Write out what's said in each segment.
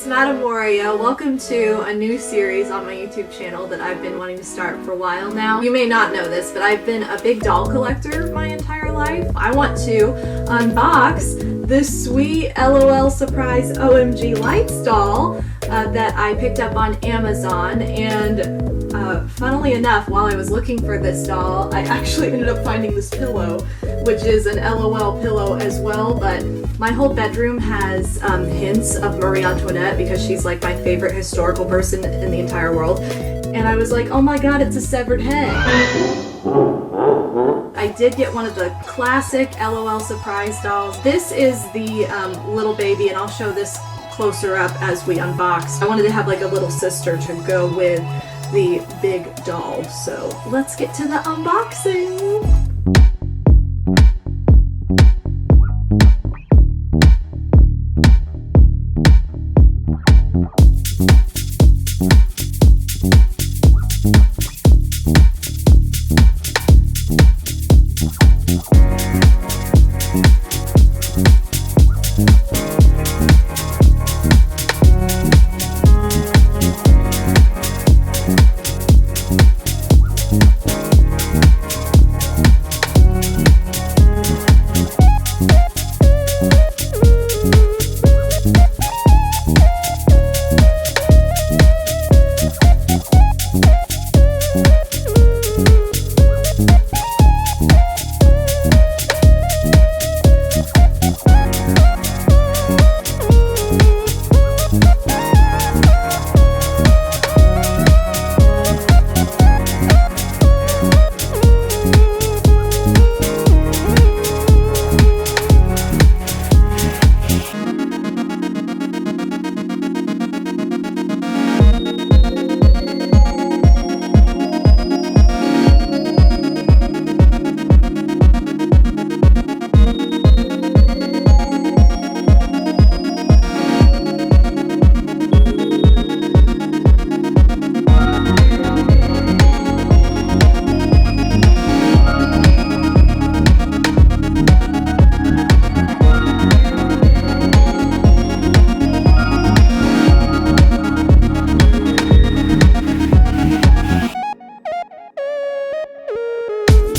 MadameWario. Welcome to a new series on my YouTube channel that I've been wanting to start for a while now. You may not know this, but I've been a big doll collector my entire life. I want to unbox this sweet L.O.L surprise O.M.G lights doll that I picked up on Amazon, and funnily enough, while I was looking for this doll, I actually ended up finding this pillow, which is an L.O.L pillow as well, but my whole bedroom has hints of Marie Antoinette because she's like my favorite historical person in the entire world. And I was like, oh my god, it's a severed head. I did get one of the classic L.O.L surprise dolls. This is the little baby, and I'll show this closer up as we unbox. I wanted to have like a little sister to go with the big doll. So let's get to the unboxing.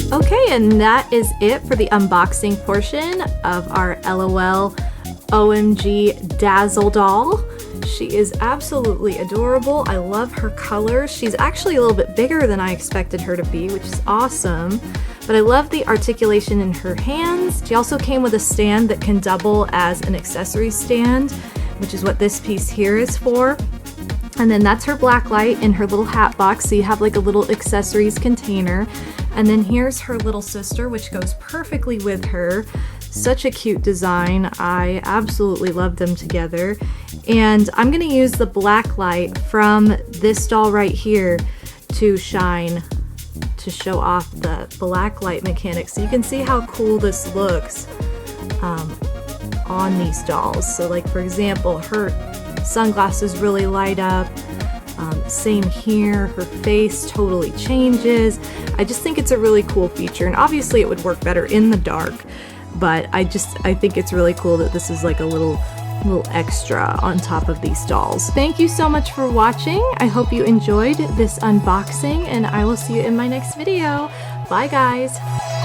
Okay, and that is it for the unboxing portion of our L.O.L O.M.G Dazzle doll. She is absolutely adorable. I love her colors. She's actually a little bit bigger than I expected her to be, which is awesome. But I love the articulation in her hands. She also came with a stand that can double as an accessory stand, which is what this piece here is for. And then that's her black light in her little hat box, so you have like a little accessories container. And then here's her little sister, which goes perfectly with her. Such a cute design. I absolutely love them together. And I'm gonna use the black light from this doll right here to shine, to show off the black light mechanics. So you can see how cool this looks on these dolls. So like, for example, her sunglasses really light up. Same here, her face totally changes. I just think it's a really cool feature, and obviously it would work better in the dark, but I think it's really cool that this is like a little extra on top of these dolls. Thank you so much for watching. I hope you enjoyed this unboxing, and I will see you in my next video. Bye guys!